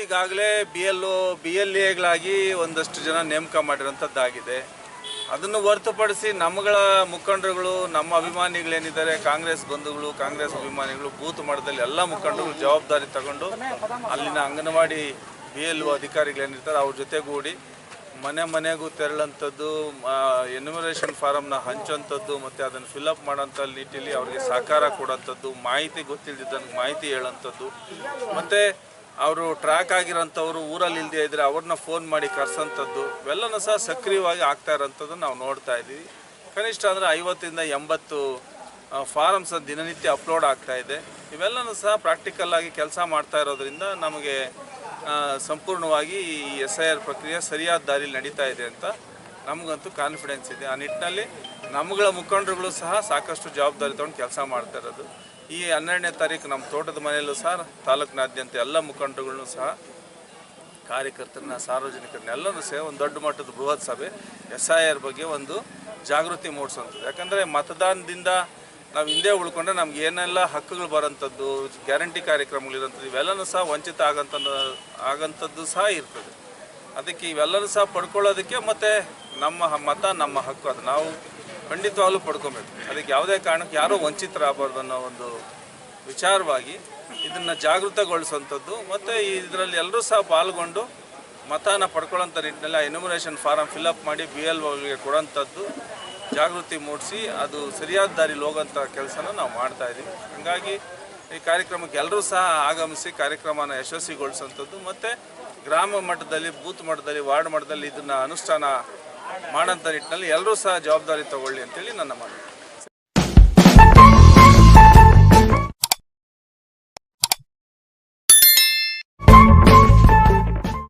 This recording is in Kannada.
ಈಗಾಗಲೇ ಬಿ ಎಲ್ ಎಗಳಾಗಿ ಒಂದಷ್ಟು ಜನ ನೇಮಕ ಮಾಡಿರೋಂಥದ್ದಾಗಿದೆ. ಅದನ್ನು ಹೊರತುಪಡಿಸಿ ನಮ್ಮಗಳ ಮುಖಂಡರುಗಳು, ನಮ್ಮ ಅಭಿಮಾನಿಗಳೇನಿದ್ದಾರೆ, ಕಾಂಗ್ರೆಸ್ ಬಂಧುಗಳು, ಕಾಂಗ್ರೆಸ್ ಅಭಿಮಾನಿಗಳು ಬೂತ್ ಮಟ್ಟದಲ್ಲಿ ಎಲ್ಲ ಮುಖಂಡರು ಜವಾಬ್ದಾರಿ ತಗೊಂಡು ಅಲ್ಲಿನ ಅಂಗನವಾಡಿ BLO ಅಧಿಕಾರಿಗಳೇನಿರ್ತಾರೆ ಅವ್ರ ಜೊತೆಗೂಡಿ ಮನೆ ಮನೆಗೂ ತೆರಳಂಥದ್ದು, ಎನ್ಯುಮರೇಷನ್ ಫಾರಮ್ನ ಹಂಚೋಂಥದ್ದು ಮತ್ತು ಅದನ್ನು ಫಿಲಪ್ ಮಾಡೋಂಥ ನಿಟ್ಟಿನಲ್ಲಿ ಅವರಿಗೆ ಸಹಕಾರ ಕೊಡೋಂಥದ್ದು, ಮಾಹಿತಿ ಗೊತ್ತಿಲ್ಲದಿದ್ದಂಗೆ ಮಾಹಿತಿ ಹೇಳೋಂಥದ್ದು, ಮತ್ತು ಅವರು ಟ್ರ್ಯಾಕ್ ಆಗಿರೋಂಥವ್ರು ಊರಲ್ಲಿ ಇಲ್ಲದೆ ಇದ್ದರೆ ಅವ್ರನ್ನ ಫೋನ್ ಮಾಡಿ ಕರೆಸೋಂಥದ್ದು ಇವೆಲ್ಲನೂ ಸಹ ಸಕ್ರಿಯವಾಗಿ ಆಗ್ತಾ ಇರೋಂಥದ್ದು ನಾವು ನೋಡ್ತಾ ಇದ್ದೀವಿ. ಕನಿಷ್ಠ ಅಂದರೆ 50 ಇಂದ 80 ಫಾರಮ್ಸ್ ದಿನನಿತ್ಯ ಅಪ್ಲೋಡ್ ಆಗ್ತಾ ಇದೆ. ಇವೆಲ್ಲನೂ ಸಹ ಪ್ರಾಕ್ಟಿಕಲ್ಲಾಗಿ ಕೆಲಸ ಮಾಡ್ತಾ ಇರೋದ್ರಿಂದ ನಮಗೆ ಸಂಪೂರ್ಣವಾಗಿ ಈ SIR ಪ್ರಕ್ರಿಯೆ ಸರಿಯಾದ ದಾರಿಯಲ್ಲಿ ನಡೀತಾ ಇದೆ ಅಂತ ನಮಗಂತೂ ಕಾನ್ಫಿಡೆನ್ಸ್ ಇದೆ. ಆ ನಿಟ್ಟಿನಲ್ಲಿ ನಮ್ಮಗಳ ಮುಖಂಡರುಗಳು ಸಹ ಸಾಕಷ್ಟು ಜವಾಬ್ದಾರಿ ತೊಗೊಂಡು ಕೆಲಸ ಮಾಡ್ತಾ ಇರೋದು. ಈ 12ನೇ ತಾರೀಕು ನಮ್ಮ ತೋಟದ ಮನೆಯಲ್ಲೂ ಸಹ ತಾಲೂಕಿನಾದ್ಯಂತ ಎಲ್ಲ ಮುಖಂಡರುಗಳನ್ನು ಸಹ ಕಾರ್ಯಕರ್ತರನ್ನ, ಸಾರ್ವಜನಿಕರನ್ನೆಲ್ಲರೂ ಸಹ ಒಂದು ದೊಡ್ಡ ಮಟ್ಟದ ಬೃಹತ್ ಸಭೆ SIR ಬಗ್ಗೆ ಒಂದು ಜಾಗೃತಿ ಮೂಡಿಸೋಂಥದ್ದು. ಯಾಕಂದರೆ ಮತದಾನದಿಂದ ನಾವು ಹಿಂದೆ ಉಳ್ಕೊಂಡ್ರೆ ನಮ್ಗೆ ಏನೆಲ್ಲ ಹಕ್ಕುಗಳು ಬರೋಂಥದ್ದು, ಗ್ಯಾರಂಟಿ ಕಾರ್ಯಕ್ರಮಗಳಿರೋಂಥದ್ದು ಇವೆಲ್ಲನೂ ಸಹ ವಂಚಿತ ಆಗೋಂಥದ್ದು ಸಹ ಇರ್ತದೆ. ಅದಕ್ಕೆ ಇವೆಲ್ಲನೂ ಸಹ ಪಡ್ಕೊಳ್ಳೋದಕ್ಕೆ ಮತ್ತು ನಮ್ಮ ಮತ ನಮ್ಮ ಹಕ್ಕು, ಅದು ನಾವು ಖಂಡಿತವಾಗ್ಲೂ ಪಡ್ಕೊಬೇಕು. ಅದಕ್ಕೆ ಯಾವುದೇ ಕಾರಣಕ್ಕೆ ಯಾರೂ ವಂಚಿತರಾಗಬಾರ್ದು ಅನ್ನೋ ಒಂದು ವಿಚಾರವಾಗಿ ಇದನ್ನು ಜಾಗೃತಗೊಳಿಸುವಂಥದ್ದು ಮತ್ತು ಇದರಲ್ಲಿ ಎಲ್ಲರೂ ಸಹ ಪಾಲ್ಗೊಂಡು ಮತನ ಪಡ್ಕೊಳ್ಳೋಂಥ ನಿಟ್ಟಿನಲ್ಲಿ ಎನ್ಯುಮರೇಷನ್ ಫಾರಮ್ ಫಿಲಪ್ ಮಾಡಿ BLOಗೆ ಕೊಡೋಂಥದ್ದು ಜಾಗೃತಿ ಮೂಡಿಸಿ ಅದು ಸರಿಯಾದ ದಾರಿಲಿ ಹೋಗೋಂಥ ಕೆಲಸನ ನಾವು ಮಾಡ್ತಾಯಿದ್ದೀವಿ. ಹಾಗಾಗಿ ಈ ಕಾರ್ಯಕ್ರಮಕ್ಕೆ ಎಲ್ಲರೂ ಸಹ ಆಗಮಿಸಿ ಕಾರ್ಯಕ್ರಮನ ಯಶಸ್ವಿಗೊಳಿಸೋಂಥದ್ದು ಮತ್ತು ಗ್ರಾಮ ಮಟ್ಟದಲ್ಲಿ, ಬೂತ್ ಮಟ್ಟದಲ್ಲಿ, ವಾರ್ಡ್ ಮಟ್ಟದಲ್ಲಿ ಇದನ್ನು ಅನುಷ್ಠಾನ ಮಾಡೋಂಥ ನಿಟ್ಟಿನಲ್ಲಿ ಎಲ್ಲರೂ ಸಹ ಜವಾಬ್ದಾರಿ ತಗೊಳ್ಳಿ ಅಂತೇಳಿ ನನ್ನ ಮನವಿ.